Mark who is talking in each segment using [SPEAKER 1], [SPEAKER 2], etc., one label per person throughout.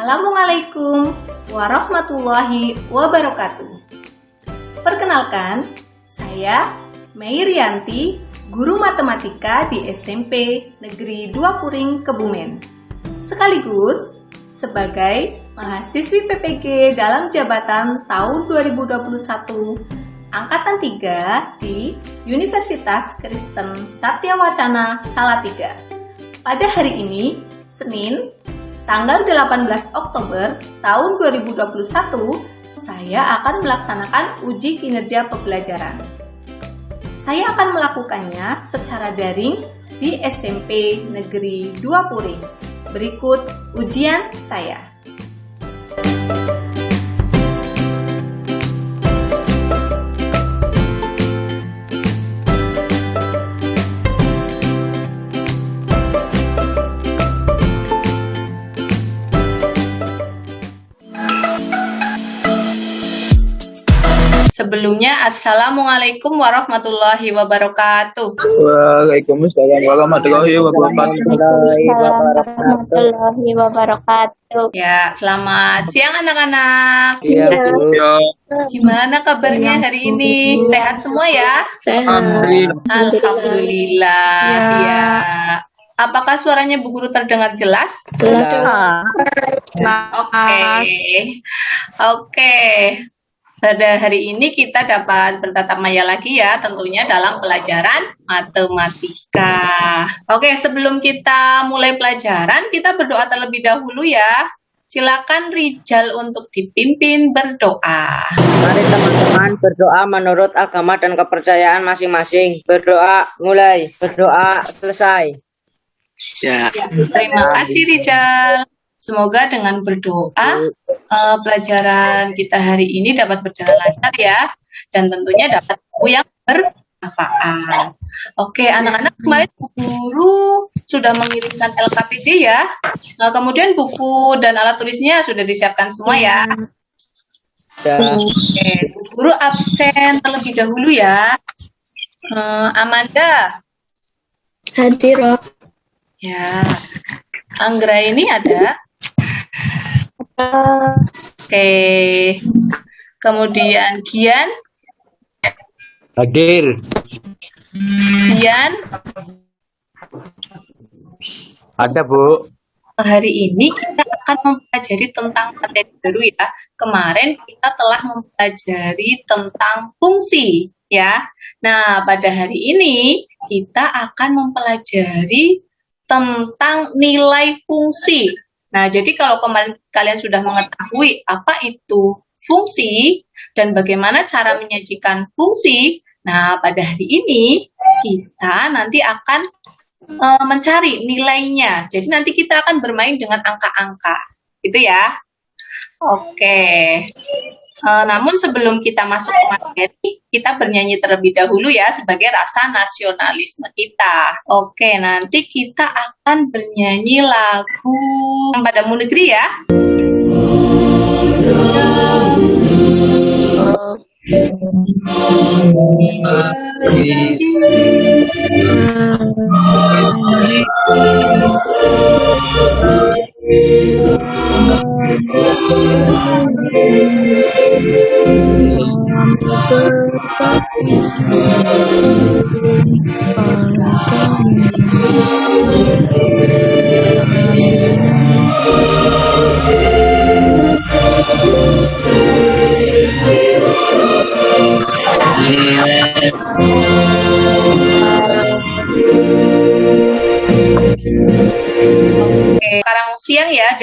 [SPEAKER 1] Assalamualaikum warahmatullahi wabarakatuh. Perkenalkan, saya Meirianti, guru matematika di SMP Negeri 2 Puring, Kebumen. Sekaligus sebagai mahasiswi PPG dalam jabatan tahun 2021 Angkatan 3 di Universitas Kristen Satyawacana Salatiga. Pada hari ini, Senin, tanggal 18 Oktober tahun 2021, saya akan melaksanakan uji kinerja pembelajaran. Saya akan melakukannya secara daring di SMP Negeri 2 Puring. Berikut ujian saya. Sebelumnya, Assalamualaikum warahmatullahi wabarakatuh.
[SPEAKER 2] Waalaikumsalam warahmatullahi
[SPEAKER 3] wabarakatuh.
[SPEAKER 1] Ya, selamat siang anak-anak.
[SPEAKER 2] Iya, Bu.
[SPEAKER 1] Gimana kabarnya hari ini? Sehat semua ya? Alhamdulillah. Ya. Apakah suaranya Bu Guru terdengar jelas?
[SPEAKER 3] Jelas.
[SPEAKER 1] Oke. Pada hari ini kita dapat bertatap maya lagi ya, tentunya dalam pelajaran matematika. Oke, sebelum kita mulai pelajaran, kita berdoa terlebih dahulu ya. Silakan Rijal untuk dipimpin berdoa.
[SPEAKER 3] Mari teman-teman berdoa menurut agama dan kepercayaan masing-masing. Berdoa mulai, berdoa selesai.
[SPEAKER 2] Ya.
[SPEAKER 1] Terima kasih Rijal. Semoga dengan berdoa pelajaran kita hari ini dapat berjalan lancar ya, dan tentunya dapat ilmu yang bermanfaat. Oke, anak-anak, kemarin Bu Guru sudah mengirimkan LKPD ya. Kemudian buku dan alat tulisnya sudah disiapkan semua ya. Oke, Bu Guru absen terlebih dahulu ya. Amanda.
[SPEAKER 4] Hadir.
[SPEAKER 1] Ya. Anggra ini ada. Oke. Kemudian Gian.
[SPEAKER 2] Hadir.
[SPEAKER 1] Gian.
[SPEAKER 2] Ada, Bu.
[SPEAKER 1] Hari ini kita akan mempelajari tentang materi baru ya. Kemarin kita telah mempelajari tentang fungsi ya. Nah, pada hari ini kita akan mempelajari tentang nilai fungsi. Nah, jadi kalau kemarin kalian sudah mengetahui apa itu fungsi dan bagaimana cara menyajikan fungsi, nah pada hari ini kita nanti akan mencari nilainya. Jadi nanti kita akan bermain dengan angka-angka, gitu ya. Oke. Namun sebelum kita masuk ke materi, kita bernyanyi terlebih dahulu ya sebagai rasa nasionalisme kita. Oke, nanti kita akan bernyanyi lagu Padamu Negeri ya. Sekarang siang ya,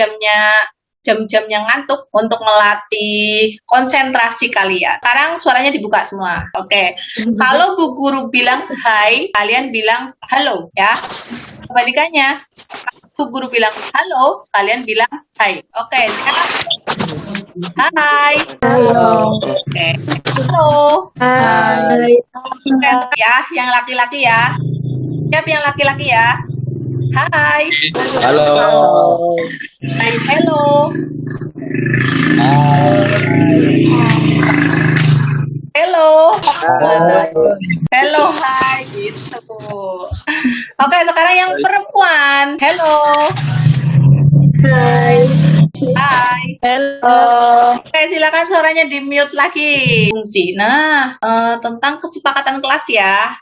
[SPEAKER 1] jam-jamnya ngantuk untuk melatih konsentrasi kalian. Sekarang suaranya dibuka semua. Oke. Kalau Bu Guru bilang hai, kalian bilang halo ya. Kebalikannya, Bu Guru bilang halo, kalian bilang hai. Oke, sekarang hai.
[SPEAKER 4] Halo.
[SPEAKER 1] Oke. Halo.
[SPEAKER 4] Hai.
[SPEAKER 1] Oke, ya, yang laki-laki ya. Siap yang laki-laki ya. Hai.
[SPEAKER 2] Halo.
[SPEAKER 1] Hai, hello. Hello. Hello, hai gitu. Oke, sekarang yang perempuan. Hello.
[SPEAKER 4] Hai.
[SPEAKER 1] Hai.
[SPEAKER 4] Halo.
[SPEAKER 1] Oke, silakan suaranya di-mute lagi. Fungsi. Nah, tentang kesepakatan kelas ya.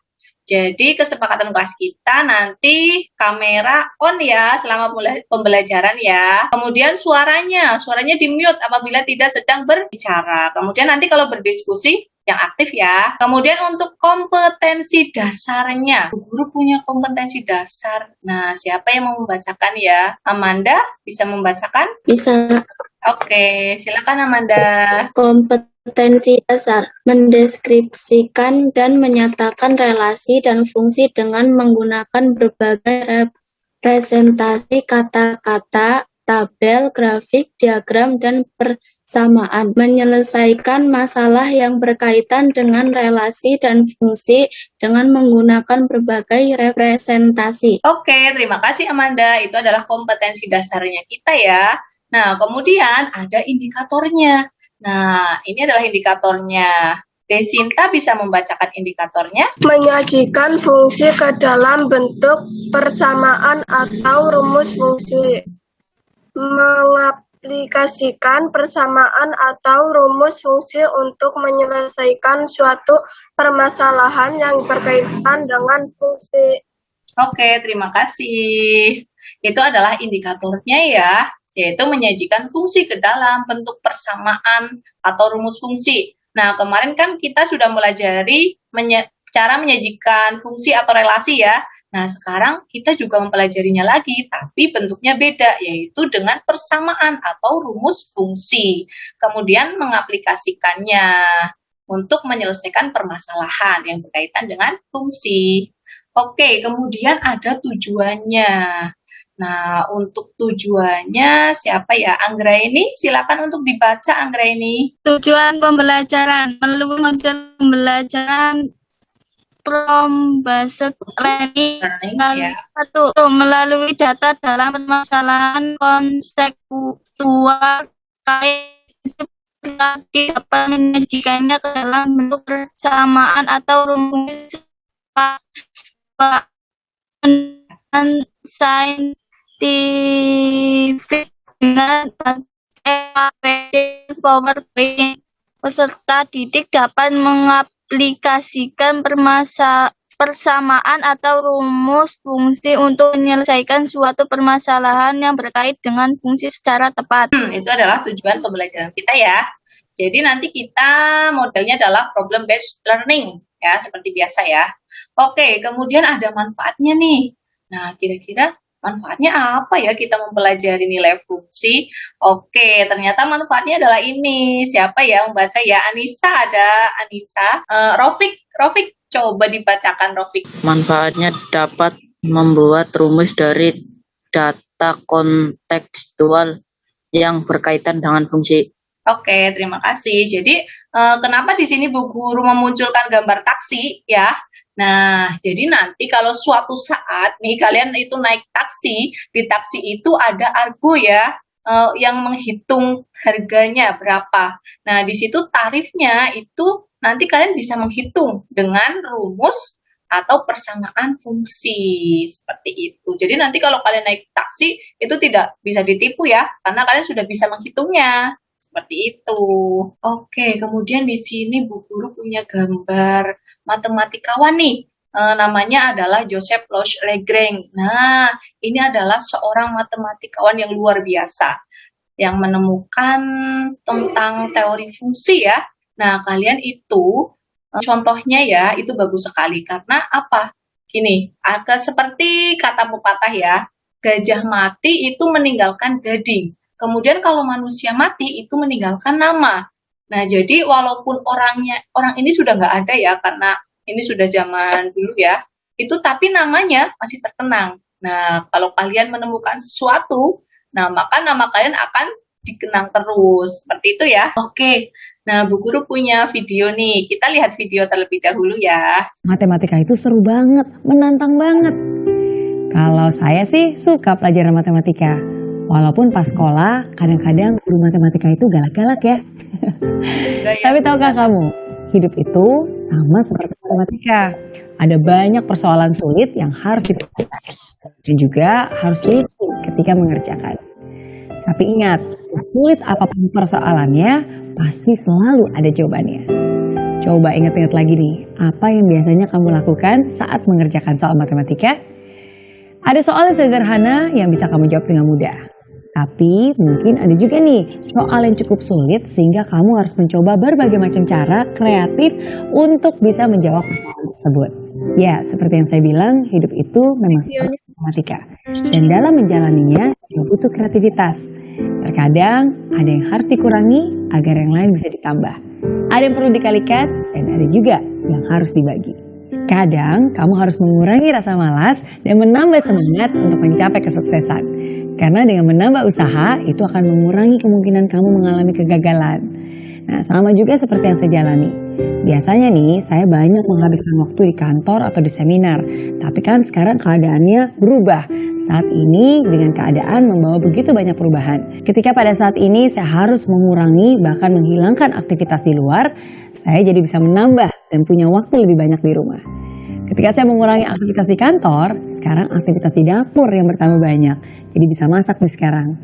[SPEAKER 1] Jadi kesepakatan kelas kita nanti kamera on ya selama pembelajaran ya. Kemudian suaranya di-mute apabila tidak sedang berbicara. Kemudian nanti kalau berdiskusi yang aktif ya. Kemudian untuk kompetensi dasarnya, guru punya kompetensi dasar. Nah, siapa yang mau membacakan ya? Amanda bisa membacakan?
[SPEAKER 4] Bisa.
[SPEAKER 1] Oke, silakan Amanda.
[SPEAKER 4] Kompetensi dasar mendeskripsikan dan menyatakan relasi dan fungsi dengan menggunakan berbagai representasi kata-kata, tabel, grafik, diagram, dan persamaan. Menyelesaikan masalah yang berkaitan dengan relasi dan fungsi dengan menggunakan berbagai representasi.
[SPEAKER 1] Oke, terima kasih Amanda. Itu adalah kompetensi dasarnya kita ya. Nah, kemudian ada indikatornya. Nah, ini adalah indikatornya. Desinta bisa membacakan indikatornya?
[SPEAKER 5] Menyajikan fungsi ke dalam bentuk persamaan atau rumus fungsi. Mengaplikasikan persamaan atau rumus fungsi untuk menyelesaikan suatu permasalahan yang berkaitan dengan fungsi.
[SPEAKER 1] Oke, terima kasih. Itu adalah indikatornya ya, yaitu menyajikan fungsi ke dalam bentuk persamaan atau rumus fungsi. Nah, kemarin kan kita sudah melajari cara menyajikan fungsi atau relasi ya. Nah, sekarang kita juga mempelajarinya lagi, tapi bentuknya beda, yaitu dengan persamaan atau rumus fungsi. Kemudian mengaplikasikannya untuk menyelesaikan permasalahan yang berkaitan dengan fungsi. Oke, kemudian ada tujuannya. Nah, untuk tujuannya siapa ya? Anggraini, silakan untuk dibaca Anggraini.
[SPEAKER 6] Tujuan pembelajaran melalui model pembelajaran From-based learning
[SPEAKER 1] ya.
[SPEAKER 6] Satu, melalui data dalam permasalahan konseptual dapat menyajikannya ke dalam bentuk persamaan atau rumus saintifik dengan PowerPoint. Peserta didik dapat mengaplikasikan persamaan atau rumus fungsi untuk menyelesaikan suatu permasalahan yang berkait dengan fungsi secara tepat.
[SPEAKER 1] Itu adalah tujuan pembelajaran kita ya. Jadi nanti kita modelnya adalah problem based learning ya, seperti biasa ya. Oke, kemudian ada manfaatnya nih. Nah, kira-kira manfaatnya apa ya kita mempelajari nilai fungsi? Oke, ternyata manfaatnya adalah ini. Siapa ya membaca ya? Anissa ada, Anissa. Rofik, coba dibacakan Rofik.
[SPEAKER 3] Manfaatnya dapat membuat rumus dari data kontekstual yang berkaitan dengan fungsi.
[SPEAKER 1] Oke, terima kasih. Jadi, kenapa di sini Bu Guru memunculkan gambar taksi ya? Nah, jadi nanti kalau suatu saat nih kalian itu naik taksi, di taksi itu ada argo ya, yang menghitung harganya berapa. Nah, di situ tarifnya itu nanti kalian bisa menghitung dengan rumus atau persamaan fungsi seperti itu. Jadi nanti kalau kalian naik taksi itu tidak bisa ditipu ya, karena kalian sudah bisa menghitungnya. Seperti itu. Oke, kemudian di sini Bu Guru punya gambar matematikawan nih. Namanya adalah Joseph Lagrange. Nah, ini adalah seorang matematikawan yang luar biasa yang menemukan tentang teori fungsi ya. Nah, kalian itu contohnya ya, itu bagus sekali karena apa? Gini, seperti kata pepatah ya, gajah mati itu meninggalkan gading. Kemudian kalau manusia mati itu meninggalkan nama. Nah, jadi walaupun orang ini sudah nggak ada ya, karena ini sudah zaman dulu ya, itu tapi namanya masih terkenang. Nah, kalau kalian menemukan sesuatu, nah maka nama kalian akan dikenang terus. Seperti itu ya. Oke, nah Bu Guru punya video nih. Kita lihat video terlebih dahulu ya.
[SPEAKER 7] Matematika itu seru banget, menantang banget. Kalau saya sih suka pelajaran matematika. Walaupun pas sekolah, kadang-kadang guru matematika itu galak-galak ya. Tapi tahukah kamu, hidup itu sama seperti matematika. Ada banyak persoalan sulit yang harus dipecahkan. Dan juga harus teliti ketika mengerjakan. Tapi ingat, sesulit apapun persoalannya, pasti selalu ada jawabannya. Coba ingat-ingat lagi nih, apa yang biasanya kamu lakukan saat mengerjakan soal matematika? Ada soal yang sederhana yang bisa kamu jawab dengan mudah. Tapi mungkin ada juga nih soal yang cukup sulit sehingga kamu harus mencoba berbagai macam cara kreatif untuk bisa menjawab persoalan tersebut. Ya, seperti yang saya bilang, hidup itu memang seperti matematika. Dan dalam menjalaninya juga butuh kreativitas. Terkadang ada yang harus dikurangi agar yang lain bisa ditambah. Ada yang perlu dikalikan dan ada juga yang harus dibagi. Kadang kamu harus mengurangi rasa malas dan menambah semangat untuk mencapai kesuksesan. Karena dengan menambah usaha itu akan mengurangi kemungkinan kamu mengalami kegagalan. Nah, sama juga seperti yang saya jalani. Biasanya nih, saya banyak menghabiskan waktu di kantor atau di seminar. Tapi kan sekarang keadaannya berubah. Saat ini dengan keadaan membawa begitu banyak perubahan. Ketika pada saat ini saya harus mengurangi bahkan menghilangkan aktivitas di luar, saya jadi bisa menambah dan punya waktu lebih banyak di rumah. Ketika saya mengurangi aktivitas di kantor, sekarang aktivitas di dapur yang bertambah banyak. Jadi bisa masak nih sekarang.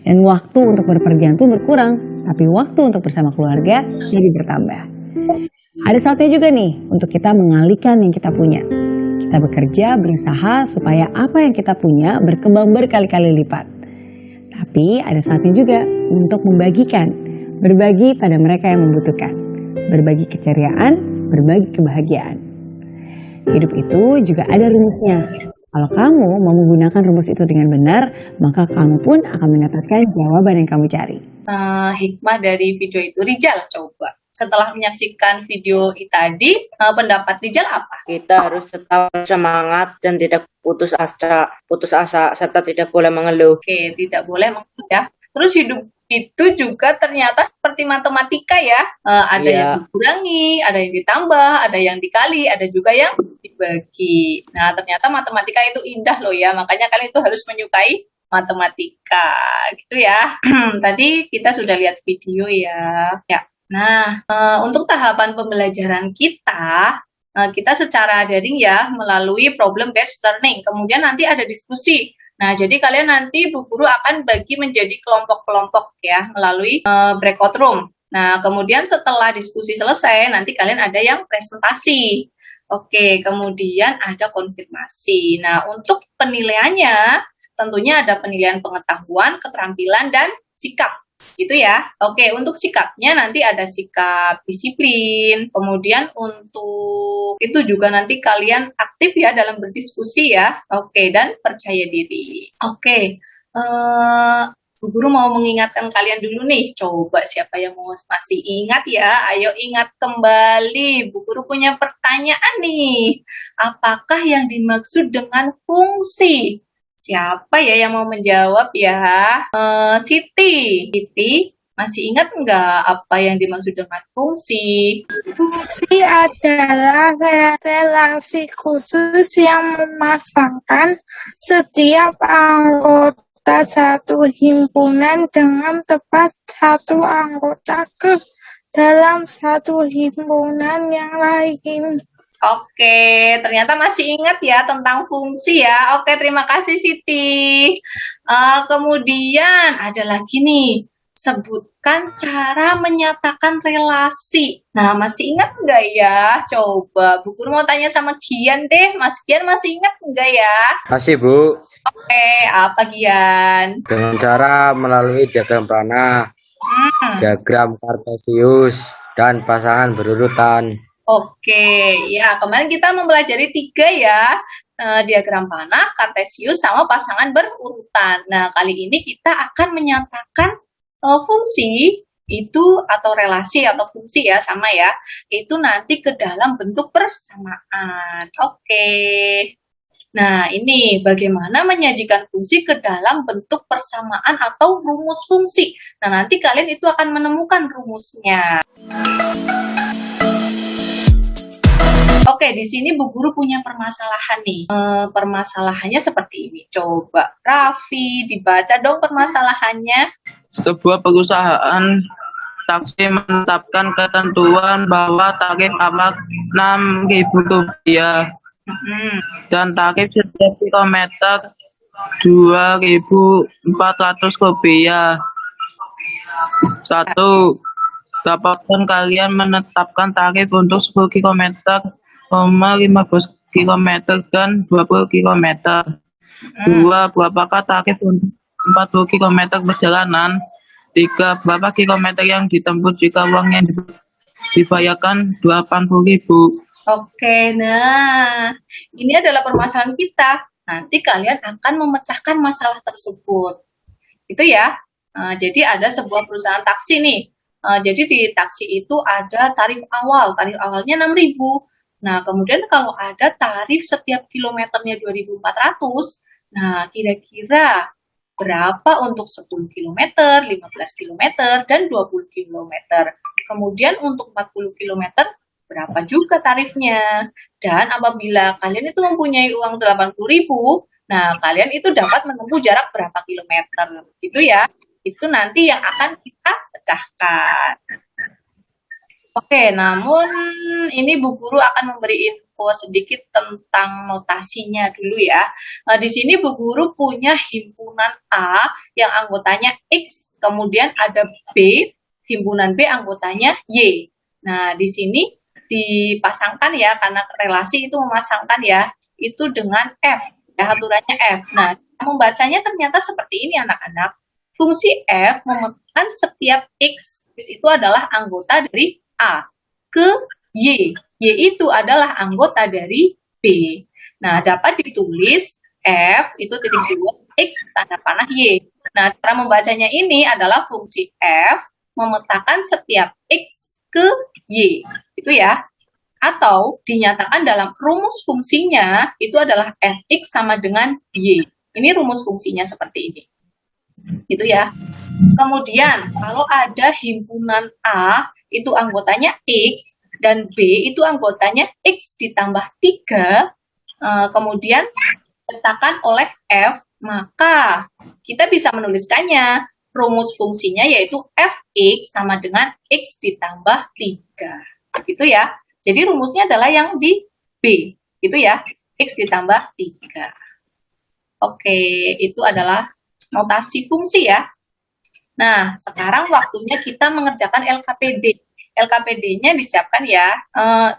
[SPEAKER 7] Dan waktu untuk berpergian pun berkurang, tapi waktu untuk bersama keluarga jadi bertambah. Ada saatnya juga nih untuk kita mengalihkan yang kita punya. Kita bekerja, berusaha supaya apa yang kita punya berkembang berkali-kali lipat. Tapi ada saatnya juga untuk membagikan, berbagi pada mereka yang membutuhkan. Berbagi keceriaan, berbagi kebahagiaan. Hidup itu juga ada rumusnya. Kalau kamu mau menggunakan rumus itu dengan benar, maka kamu pun akan mendapatkan jawaban yang kamu cari.
[SPEAKER 1] Hikmah dari video itu, Rijal, coba. Setelah menyaksikan video tadi, pendapat Rijal apa?
[SPEAKER 3] Kita harus tetap semangat dan tidak putus asa serta tidak boleh mengeluh.
[SPEAKER 1] Oke, tidak boleh mengeluh ya. Terus hidup itu juga ternyata seperti matematika ya. Ada yang dikurangi, ada yang ditambah, ada yang dikali, ada juga yang dibagi. Nah, ternyata matematika itu indah loh ya. Makanya kalian itu harus menyukai matematika gitu ya. Tadi kita sudah lihat video ya. Nah, untuk tahapan pembelajaran kita secara daring ya melalui problem based learning. Kemudian nanti ada diskusi. Nah, jadi kalian nanti Bu Guru akan bagi menjadi kelompok-kelompok ya melalui breakout room. Nah, kemudian setelah diskusi selesai, nanti kalian ada yang presentasi. Oke, kemudian ada konfirmasi. Nah, untuk penilaiannya tentunya ada penilaian pengetahuan, keterampilan, dan sikap. Gitu ya. Oke, untuk sikapnya nanti ada sikap disiplin. Kemudian untuk itu juga nanti kalian aktif ya dalam berdiskusi ya. Oke, dan percaya diri. Oke, Bu Guru mau mengingatkan kalian dulu nih. Coba siapa yang masih ingat ya? Ayo ingat kembali. Bu Guru punya pertanyaan nih. Apakah yang dimaksud dengan fungsi? Siapa ya yang mau menjawab ya? Siti. Siti, masih ingat nggak apa yang dimaksud dengan fungsi?
[SPEAKER 8] Fungsi adalah relasi khusus yang memasangkan setiap anggota satu himpunan dengan tepat satu anggota ke dalam satu himpunan yang lain.
[SPEAKER 1] Oke, ternyata masih ingat ya tentang fungsi ya. Oke, terima kasih Siti. Kemudian ada lagi nih, sebutkan cara menyatakan relasi. Nah, masih ingat nggak ya? Coba, Bu Guru mau tanya sama Gian deh. Mas Gian masih ingat nggak ya?
[SPEAKER 2] Masih, Bu.
[SPEAKER 1] Oke, apa Gian?
[SPEAKER 2] Dengan cara melalui diagram panah, diagram kartesius, dan pasangan berurutan.
[SPEAKER 1] Oke, ya kemarin kita mempelajari 3 ya, diagram panah, kartesius, sama pasangan berurutan. Nah, kali ini kita akan menyatakan fungsi itu atau relasi atau fungsi ya, sama ya, itu nanti ke dalam bentuk persamaan. Oke. Nah, ini bagaimana menyajikan fungsi ke dalam bentuk persamaan atau rumus fungsi. Nah, nanti kalian itu akan menemukan rumusnya. Oke, di sini Bu Guru punya permasalahan nih. Permasalahannya seperti ini. Coba, Raffi, dibaca dong permasalahannya.
[SPEAKER 9] Sebuah perusahaan taksi menetapkan ketentuan bahwa tarif awak Rp6.000 dan tarif setiap kilometer Rp2.400. 1. Dapatkan kalian menetapkan tarif untuk 10 km, 15 km, dan 20 km. 2. Berapakah tarif untuk 40 km perjalanan? 3. Berapa kilometer yang ditempuh jika uangnya dibayarkan 80.000?
[SPEAKER 1] Oke, nah ini adalah permasalahan kita. Nanti kalian akan memecahkan masalah tersebut. Itu ya. Jadi ada sebuah perusahaan taksi nih. Jadi di taksi itu ada tarif awal. Tarif awalnya 6.000. Nah, kemudian kalau ada tarif setiap kilometernya 2.400, nah kira-kira berapa untuk 10 km, 15 km, dan 20 km. Kemudian untuk 40 km, berapa juga tarifnya. Dan apabila kalian itu mempunyai uang 80.000, nah kalian itu dapat menempuh jarak berapa kilometer. Itu ya. Itu nanti yang akan kita pecahkan. Oke, namun ini Bu Guru akan memberi info sedikit tentang notasinya dulu ya. Di sini Bu Guru punya himpunan A yang anggotanya X, kemudian ada B, himpunan B anggotanya Y. Nah, di sini dipasangkan ya, karena relasi itu memasangkan ya, itu dengan F, ya, aturannya F. Nah, membacanya ternyata seperti ini anak-anak. Fungsi F memetakan setiap X itu adalah anggota dari A ke Y. Y itu adalah anggota dari B. Nah, dapat ditulis F itu titik dua X tanda panah Y. Nah, cara membacanya ini adalah fungsi F memetakan setiap X ke Y. Itu ya. Atau dinyatakan dalam rumus fungsinya itu adalah Fx sama dengan Y. Ini rumus fungsinya seperti ini. Gitu ya. Kemudian kalau ada himpunan A itu anggotanya X dan B itu anggotanya X ditambah 3, kemudian diletakkan oleh F, maka kita bisa menuliskannya. Rumus fungsinya yaitu Fx sama dengan X ditambah 3. Gitu ya. Jadi rumusnya adalah yang di B. Gitu ya. X ditambah 3. Oke, itu adalah notasi fungsi ya. Nah, sekarang waktunya kita mengerjakan LKPD. LKPD-nya disiapkan ya.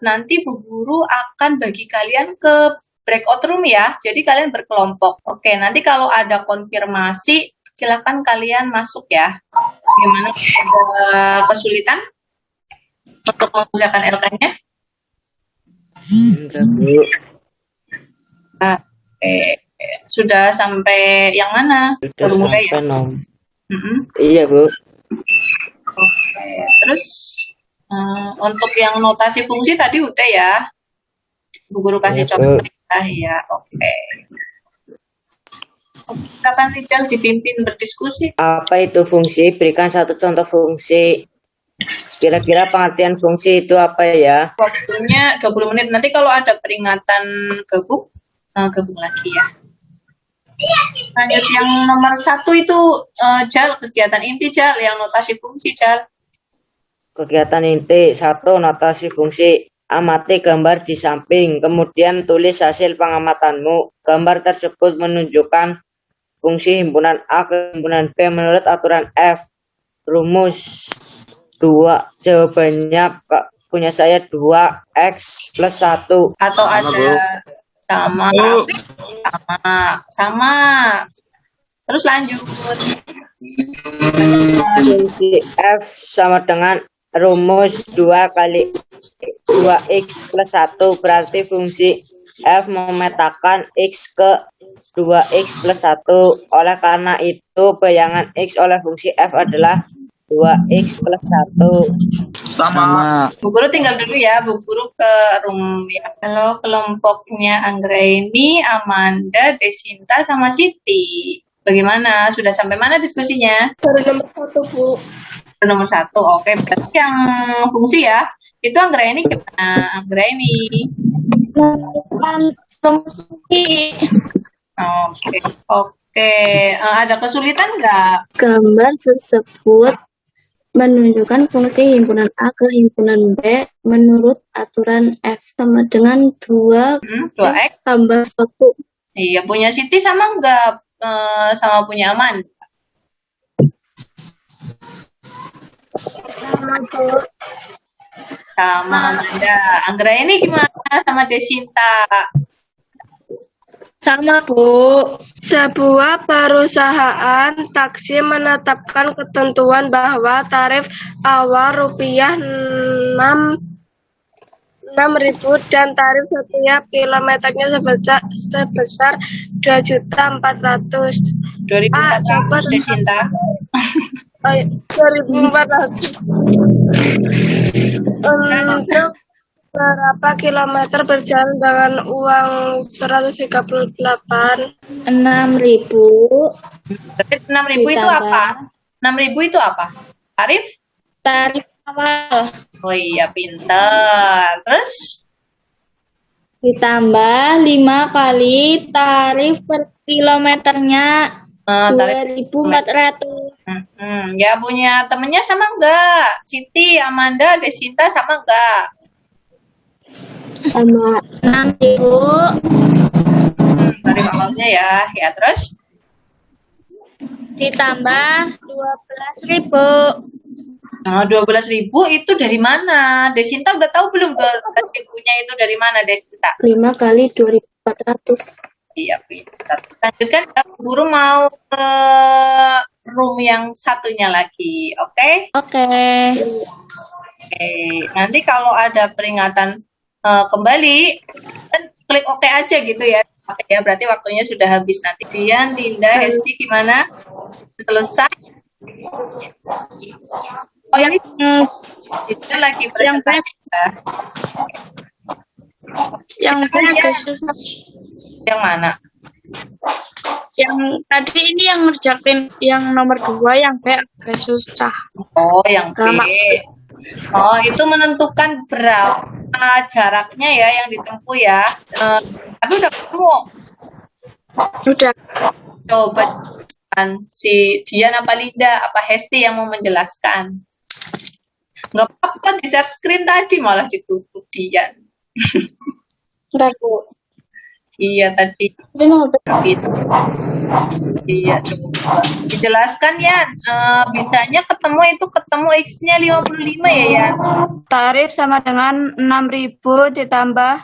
[SPEAKER 1] Nanti Bu Guru akan bagi kalian ke breakout room ya. Jadi kalian berkelompok. Oke, nanti kalau ada konfirmasi, silakan kalian masuk ya. Gimana, ada kesulitan untuk mengerjakan LK-nya?
[SPEAKER 3] Enggak, Bu.
[SPEAKER 1] Oke. Sudah sampai yang mana?
[SPEAKER 3] Sudah
[SPEAKER 1] Baru mulai ya?
[SPEAKER 3] Iya, Bu.
[SPEAKER 1] Oke. Terus untuk yang notasi fungsi tadi udah ya? Bu Guru kasih contoh ya. Oke. Kapan Rijal dipimpin berdiskusi?
[SPEAKER 3] Apa itu fungsi? Berikan satu contoh fungsi. Kira-kira pengertian fungsi itu apa ya?
[SPEAKER 1] Waktunya 20 menit. Nanti kalau ada peringatan gabung lagi ya. Lanjut yang nomor 1 itu Jal, kegiatan inti Jal, yang notasi fungsi Jal.
[SPEAKER 3] Kegiatan inti 1, notasi fungsi. Amati gambar di samping, kemudian tulis hasil pengamatanmu. Gambar tersebut menunjukkan fungsi himpunan A ke himpunan B menurut aturan F. Rumus 2, jawabannya punya saya 2x plus 1.
[SPEAKER 1] Atau ada sama. Terus lanjut.
[SPEAKER 3] Fungsi F sama dengan rumus 2 kali 2x plus 1. Berarti fungsi F memetakan x ke 2x plus 1. Oleh karena itu, bayangan x oleh fungsi F adalah 2x plus 1.
[SPEAKER 9] Sama.
[SPEAKER 1] Bu Guru tinggal dulu ya, Bu Guru ke room ya. Halo kelompoknya Anggraini, Amanda, Desinta, sama Siti. Bagaimana? Sudah sampai mana diskusinya?
[SPEAKER 5] Baru nomor 1, Bu.
[SPEAKER 1] Baru nomor 1, oke. Berarti yang fungsi ya. Itu Anggraini gimana? Anggraini. Oke. Ada kesulitan nggak?
[SPEAKER 4] Gambar tersebut menunjukkan fungsi himpunan A ke himpunan B menurut aturan F sama dengan 2x tambah 1.
[SPEAKER 1] Iya, punya Siti sama nggak sama punya Aman? Sama Amanda. Anggra ini gimana sama Desinta?
[SPEAKER 5] Sama, Bu. Sebuah perusahaan taksi menetapkan ketentuan bahwa tarif awal rupiah 6.000 dan tarif setiap kilometernya sebesar 2.400.000.
[SPEAKER 1] 2.400 Desinta.
[SPEAKER 5] 2.400 untuk berapa kilometer berjalan dengan uang 138.
[SPEAKER 4] 6.000
[SPEAKER 1] Berarti 6.000 itu apa? 6.000 itu apa? Tarif?
[SPEAKER 4] tarif awal
[SPEAKER 1] Oh iya, pinter. Terus?
[SPEAKER 4] ditambah 5 kali tarif per kilometernya
[SPEAKER 1] Tarif
[SPEAKER 4] 2.400.
[SPEAKER 1] Ya punya temennya sama enggak? Siti, Amanda, Desinta sama enggak?
[SPEAKER 4] sama 6.000
[SPEAKER 1] Tarif awalnya ya. Ya terus?
[SPEAKER 4] ditambah 12.000
[SPEAKER 1] Nah, 12.000 itu dari mana? Desinta udah tahu belum 12.000-nya itu dari mana, Desinta?
[SPEAKER 4] 5 kali 2.400.
[SPEAKER 1] Iya, pintar. Lanjutkan, guru mau ke room yang satunya lagi, oke?
[SPEAKER 4] Oke.
[SPEAKER 1] Oke. Nanti kalau ada peringatan kembali, kan klik oke aja gitu ya. Oke ya, berarti waktunya sudah habis nanti. Dian, Dinda, Hesti gimana? Selesai? Oh, yang itu lagi presentasi ya.
[SPEAKER 8] Yang agak susah.
[SPEAKER 1] Yang mana?
[SPEAKER 8] Yang tadi ini yang ngerjain yang nomor 2, yang B agak susah.
[SPEAKER 1] Oh, yang B.
[SPEAKER 8] Lama.
[SPEAKER 1] Oh, itu menentukan berapa jaraknya ya yang ditempuh ya. Tapi udah ketemu.
[SPEAKER 8] Udah.
[SPEAKER 1] Coba kan si Dian apa Linda apa Hesti yang mau menjelaskan. Nggak apa-apa di share screen tadi malah ditutup Dian.
[SPEAKER 8] Bentar, Bu.
[SPEAKER 1] Iya tadi. Gitu. Iya coba dijelaskan Yan. Bisanya ketemu X-nya 55 ya Yan.
[SPEAKER 6] Tarif sama dengan 6.000 ditambah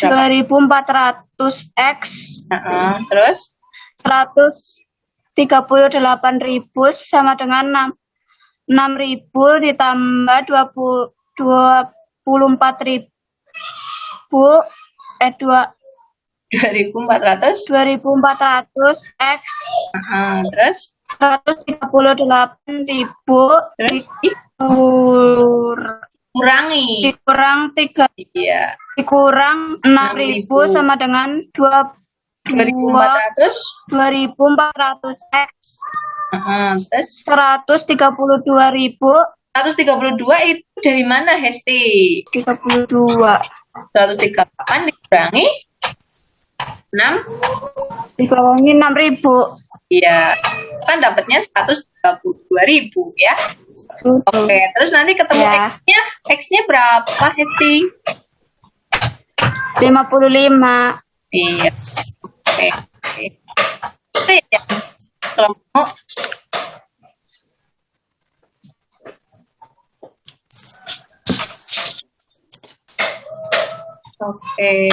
[SPEAKER 6] 2.400 X
[SPEAKER 1] Terus
[SPEAKER 6] 138.000 sama dengan 6.000 ditambah 24.000
[SPEAKER 1] 2.400
[SPEAKER 6] X
[SPEAKER 1] terus
[SPEAKER 6] 138.000
[SPEAKER 1] terus
[SPEAKER 6] kurangi
[SPEAKER 1] kurang 3 iya
[SPEAKER 6] dikurang 6.000 sama dengan
[SPEAKER 1] 2.400
[SPEAKER 6] X
[SPEAKER 1] terus
[SPEAKER 6] 132.000
[SPEAKER 1] 132 itu dari mana Hesti?
[SPEAKER 6] 32
[SPEAKER 1] 138 dikurangi 6
[SPEAKER 6] dikurangi 6.000.
[SPEAKER 1] Iya, kan dapatnya 132.000 ya. Oke, terus nanti ketemu
[SPEAKER 6] Ya.
[SPEAKER 1] X-nya berapa Hesti?
[SPEAKER 6] 55.
[SPEAKER 1] Iya. Oke. Itu ya. Kelompok. Oke.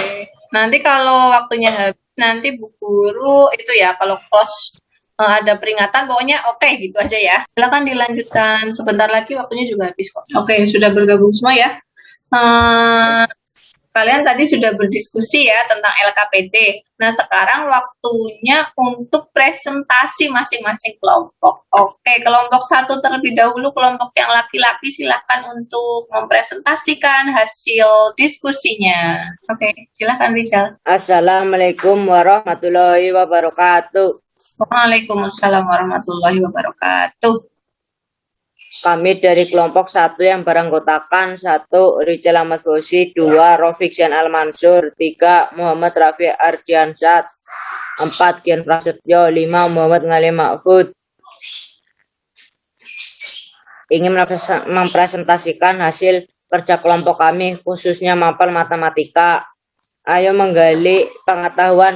[SPEAKER 1] Nanti kalau waktunya habis, nanti Bu Guru itu ya, kalau close ada peringatan, pokoknya oke gitu aja ya. Silakan dilanjutkan sebentar lagi, waktunya juga habis kok. Oke, sudah bergabung semua ya. Kalian tadi sudah berdiskusi ya tentang LKPD. Nah, sekarang waktunya untuk presentasi masing-masing kelompok. Oke, kelompok 1 terlebih dahulu, kelompok yang laki-laki silakan untuk mempresentasikan hasil diskusinya. Oke, silakan Rizal.
[SPEAKER 3] Assalamualaikum warahmatullahi wabarakatuh.
[SPEAKER 1] Waalaikumsalam warahmatullahi wabarakatuh.
[SPEAKER 3] Kami dari kelompok 1 yang beranggotakan 1. Rizal Ahmad Fauzi, 2. Rafiq Zain Al Mansur, 3. Muhammad Rafi Ardiansyah, 4. Kian Prasetyo, 5. Muhammad Ngalim Mahfud. Ingin mempresentasikan hasil kerja kelompok kami khususnya mapel matematika. Ayo menggali pengetahuan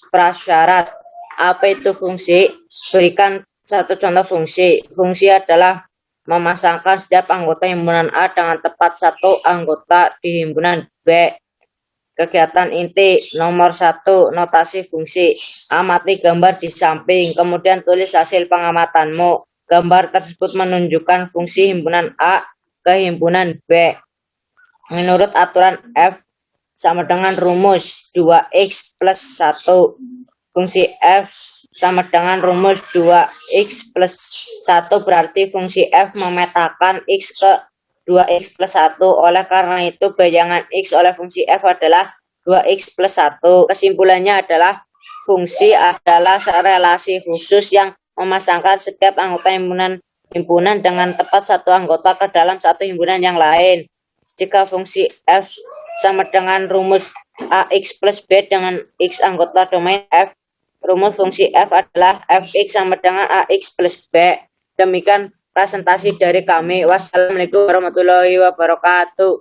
[SPEAKER 3] prasyarat. Apa itu fungsi? Berikan satu contoh fungsi. Fungsi adalah memasangkan setiap anggota himpunan A dengan tepat satu anggota di himpunan B. Kegiatan inti nomor 1, notasi fungsi. Amati gambar di samping, kemudian tulis hasil pengamatanmu. Gambar tersebut menunjukkan fungsi himpunan A ke himpunan B. Menurut aturan F sama dengan rumus 2x plus 1. Fungsi F sama dengan rumus 2x plus 1 berarti fungsi F memetakan x ke 2x plus 1. Oleh karena itu, bayangan x oleh fungsi F adalah 2x plus 1. Kesimpulannya adalah fungsi adalah relasi khusus yang memasangkan setiap anggota himpunan dengan tepat satu anggota ke dalam satu himpunan yang lain. Jika fungsi F sama dengan rumus AX plus B dengan X anggota domain F, rumus fungsi F adalah Fx sama dengan AX plus B. Demikian presentasi dari kami. Wassalamualaikum warahmatullahi wabarakatuh.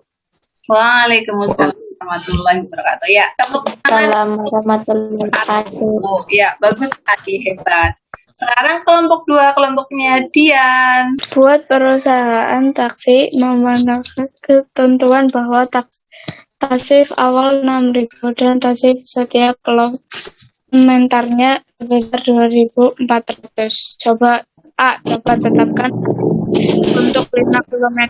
[SPEAKER 1] Waalaikumsalam warahmatullahi wabarakatuh. Ya, tepuk tangan.
[SPEAKER 4] Warahmatullahi wabarakatuh.
[SPEAKER 1] Ya, bagus sekali, hebat. Sekarang kelompok 2, kelompoknya Dian.
[SPEAKER 5] Buat perusahaan taksi memenuhi ketentuan bahwa tasif awal 6.000 dan tasif setiap kilometernya sebesar 2.400. Coba tetapkan untuk 5 km,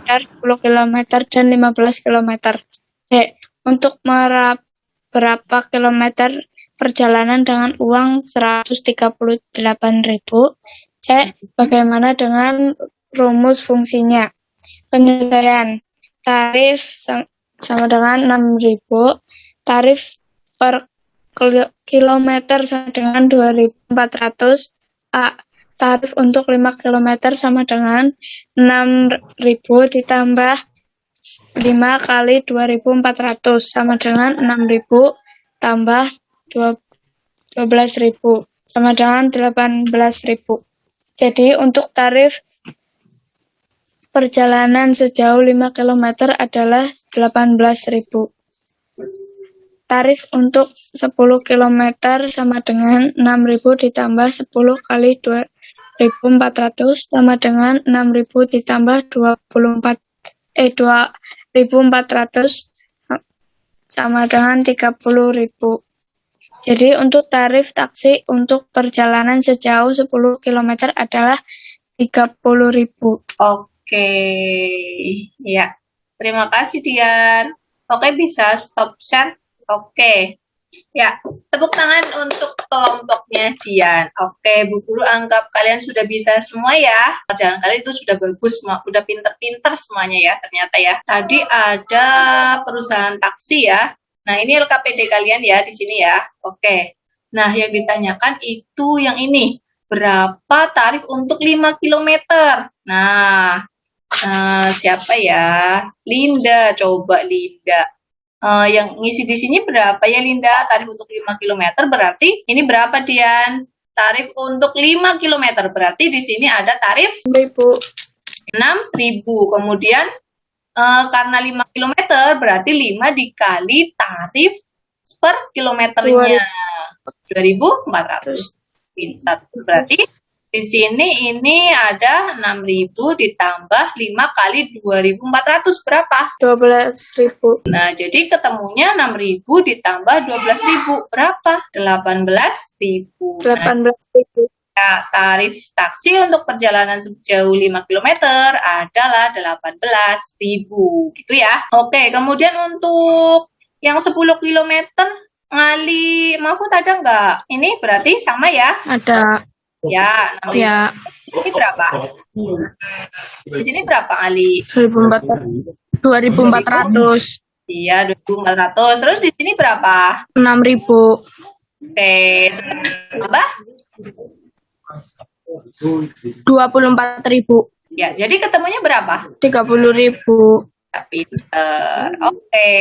[SPEAKER 5] 10 km, dan 15 km. Untuk berapa kilometer perjalanan dengan uang 138.000. Bagaimana dengan rumus fungsinya? Penyesuaian. Tarif sama dengan 6.000. Tarif per kilometer sama dengan 2.400. Tarif untuk 5 km sama dengan 6.000 ditambah 5 kali 2.400 sama dengan 6.000 tambah 12.000 sama dengan 18.000. Jadi untuk tarif perjalanan sejauh 5 km adalah 18.000. Tarif untuk 10 km sama dengan 6.000 ditambah 10 kali 2.400 sama dengan 6.000 ditambah 2.400 sama dengan 30.000. Jadi untuk tarif taksi untuk perjalanan sejauh 10 km adalah 30.000.
[SPEAKER 1] Oke. Ya. Terima kasih, Dian. Oke, bisa stop share. Oke. Ya, tepuk tangan untuk kelompoknya Dian. Oke, Bu Guru anggap kalian sudah bisa semua ya. Kerjaan kalian itu sudah bagus, udah pinter-pinter semuanya ya ternyata ya. Tadi ada perusahaan taksi ya. Nah, ini LKPD kalian ya di sini ya. Oke. Nah, yang ditanyakan itu yang ini. Berapa tarif untuk 5 km? Nah, siapa ya? Linda, coba Linda. Yang ngisi di sini berapa ya Linda? Tarif untuk 5 km berarti ini berapa Dian? Tarif untuk 5 km berarti di sini ada tarif 6.000. Kemudian karena 5 km berarti 5 dikali tarif per kilometernya 2.400. Pintar. Berarti di sini ini ada 6.000 ditambah 5 kali 2.400 berapa?
[SPEAKER 5] 12.000.
[SPEAKER 1] Nah, jadi ketemunya 6.000 ditambah 12.000 berapa? 18.000.
[SPEAKER 5] 18.000.
[SPEAKER 1] Nah, tarif taksi untuk perjalanan sejauh 5 km adalah 18.000 gitu ya. Oke, kemudian untuk yang 10 km Ngali Mahfud ada nggak? Ini berarti sama ya?
[SPEAKER 8] Ada.
[SPEAKER 1] Ya, 6.000.
[SPEAKER 8] Ya.
[SPEAKER 1] Ini berapa? Di sini berapa Ali?
[SPEAKER 8] 2.400.
[SPEAKER 1] Iya, 2.400. Terus di sini berapa?
[SPEAKER 8] 6.000.
[SPEAKER 1] Oke, tambah?
[SPEAKER 8] 24.000.
[SPEAKER 1] Ya, jadi ketemunya berapa?
[SPEAKER 8] 30.000.
[SPEAKER 1] Ya, pinter. Oke.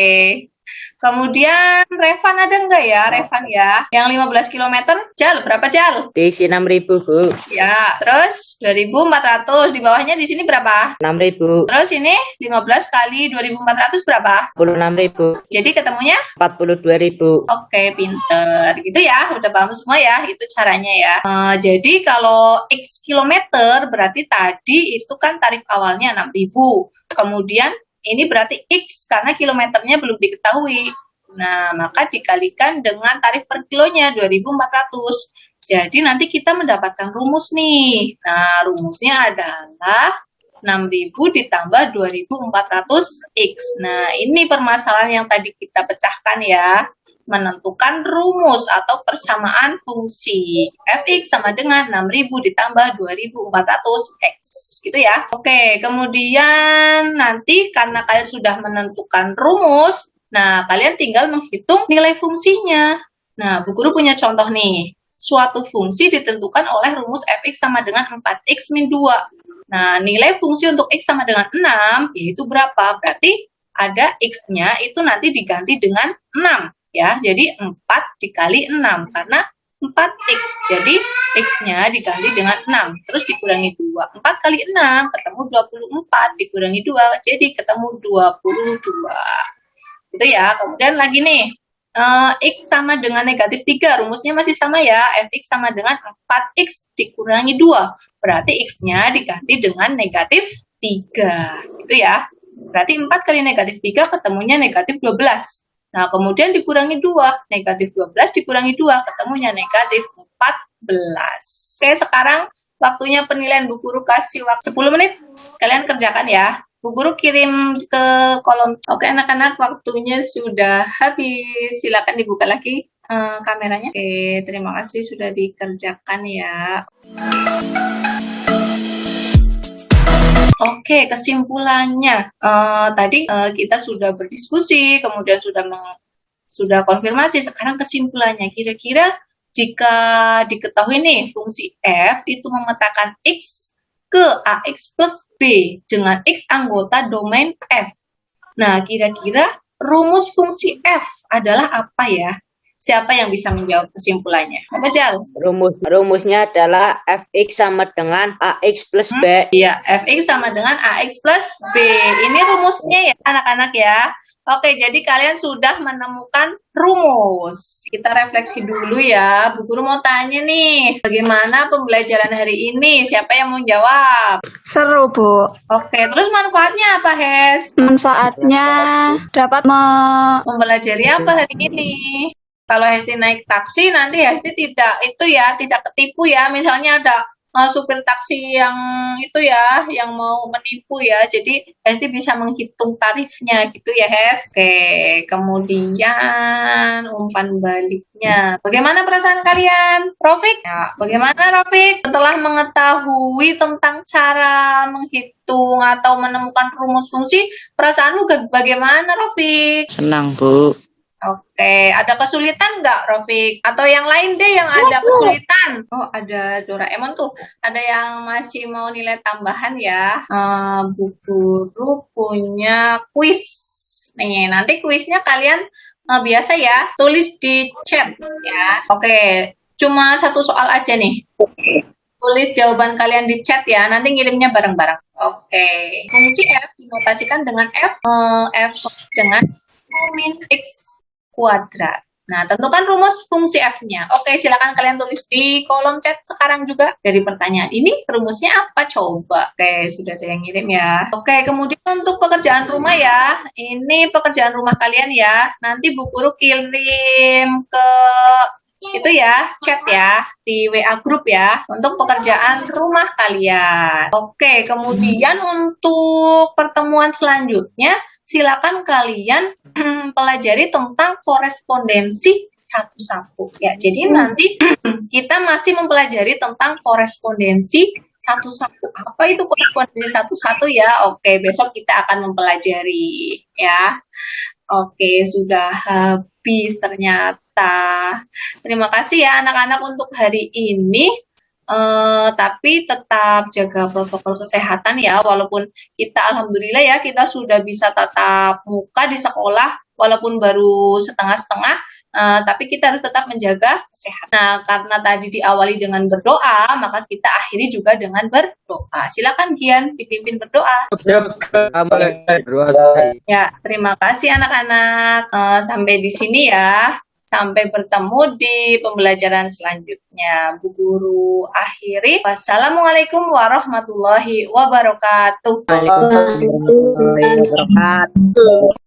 [SPEAKER 1] Kemudian Revan ada enggak ya? Revan ya. Yang 15 km, Jal, berapa Jal?
[SPEAKER 3] Diisi 6.000, Bu.
[SPEAKER 1] Ya, terus 2.400. Di bawahnya di sini berapa?
[SPEAKER 3] 6.000.
[SPEAKER 1] Terus ini 15 kali 2.400 berapa?
[SPEAKER 3] 26.000.
[SPEAKER 1] Jadi ketemunya?
[SPEAKER 3] 42.000.
[SPEAKER 1] Oke, pinter. Gitu ya, udah paham semua ya, itu caranya ya. Jadi kalau X kilometer berarti tadi itu kan tarif awalnya 6.000. Kemudian ini berarti X karena kilometernya belum diketahui. Nah, maka dikalikan dengan tarif per kilonya 2.400. Jadi nanti kita mendapatkan rumus nih. Nah, rumusnya adalah 6.000 ditambah 2.400 X. Nah, ini permasalahan yang tadi kita pecahkan ya. Menentukan rumus atau persamaan fungsi fx sama dengan 6.000 ditambah 2.400x gitu ya. Oke, kemudian nanti karena kalian sudah menentukan rumus, nah kalian tinggal menghitung nilai fungsinya. Nah, Bu Guru punya contoh nih. Suatu fungsi ditentukan oleh rumus fx sama dengan 4x min 2. Nah, nilai fungsi untuk x sama dengan 6 yaitu berapa? Berarti ada x-nya itu nanti diganti dengan 6. Ya, jadi 4 dikali 6 karena 4x. Jadi x-nya diganti dengan 6, terus dikurangi 2. 4 kali 6 ketemu 24 dikurangi 2, jadi ketemu 22. Gitu ya. Kemudian lagi nih, x sama dengan negatif 3, rumusnya masih sama ya. Fx sama dengan 4x dikurangi 2. Berarti x-nya diganti dengan negatif 3. Gitu ya. Berarti 4 kali negatif 3 ketemunya negatif 12. Nah, kemudian dikurangi 2. Negatif 12 dikurangi 2, ketemunya negatif 14. Oke, sekarang waktunya penilaian. Bu Guru kasih waktu 10 menit. Kalian kerjakan ya. Bu Guru kirim ke kolom. Oke, anak-anak, waktunya sudah habis. Silakan dibuka lagi kameranya. Oke, terima kasih sudah dikerjakan ya. Oke, kesimpulannya tadi kita sudah berdiskusi, kemudian sudah konfirmasi. Sekarang kesimpulannya, kira-kira jika diketahui nih fungsi f itu memetakan x ke ax plus b dengan x anggota domain f. Nah, kira-kira rumus fungsi f adalah apa ya? Siapa yang bisa menjawab kesimpulannya? Apa Jal?
[SPEAKER 3] Rumusnya adalah fx sama dengan ax plus b.
[SPEAKER 1] Iya, fx sama dengan ax plus b. Ini rumusnya ya anak-anak ya. Oke, jadi kalian sudah menemukan rumus. Kita refleksi dulu ya. Bu Guru mau tanya nih, bagaimana pembelajaran hari ini? Siapa yang mau jawab?
[SPEAKER 5] Seru, Bu.
[SPEAKER 1] Oke, terus manfaatnya apa, Hes?
[SPEAKER 6] Manfaatnya dapat
[SPEAKER 1] Mempelajari apa hari ini? Kalau Hesti naik taksi, nanti Hesti tidak ketipu ya. Misalnya ada supir taksi yang itu ya, yang mau menipu ya. Jadi Hesti bisa menghitung tarifnya gitu ya, Hes. Oke, kemudian umpan baliknya. Bagaimana perasaan kalian? Rofik? Ya, bagaimana Rofik? Setelah mengetahui tentang cara menghitung atau menemukan rumus fungsi, perasaanmu bagaimana, Rofik?
[SPEAKER 9] Senang, Bu.
[SPEAKER 1] Oke, ada kesulitan nggak, Rofik? Atau yang lain deh yang ada kesulitan? Oh, ada Doraemon tuh. Ada yang masih mau nilai tambahan ya. Bu Guru punya kuis. Nih, nanti kuisnya kalian biasa ya, tulis di chat ya. Oke, cuma satu soal aja nih. Tulis jawaban kalian di chat ya, nanti ngirimnya bareng-bareng. Oke, fungsi f dinotasikan dengan f dengan min x kuadrat. Nah, tentukan rumus fungsi f-nya. Oke, silakan kalian tulis di kolom chat sekarang juga. Dari pertanyaan ini, rumusnya apa? Coba. Oke, sudah ada yang ngirim ya. Oke, kemudian untuk pekerjaan rumah ya. Ini pekerjaan rumah kalian ya. Nanti Bu Guru kirim ke itu ya, chat ya, di WA grup ya, untuk pekerjaan rumah kalian. Oke, kemudian untuk pertemuan selanjutnya, silakan kalian pelajari tentang korespondensi satu-satu ya. Jadi nanti kita masih mempelajari tentang korespondensi satu-satu. Apa itu korespondensi satu-satu ya? Oke, besok kita akan mempelajari ya. Oke, sudah habis ternyata. Terima kasih ya anak-anak untuk hari ini. tapi tetap jaga protokol kesehatan ya, walaupun kita alhamdulillah ya kita sudah bisa tatap muka di sekolah walaupun baru setengah-setengah, tapi kita harus tetap menjaga kesehatan. Nah, karena tadi diawali dengan berdoa, maka kita akhiri juga dengan berdoa. Silakan Gian, dipimpin berdoa. Ya, terima kasih anak-anak. Sampai di sini ya. Sampai bertemu di pembelajaran selanjutnya. Bu Guru akhiri. Wassalamualaikum warahmatullahi wabarakatuh.
[SPEAKER 3] Waalaikumsalam warahmatullahi wabarakatuh.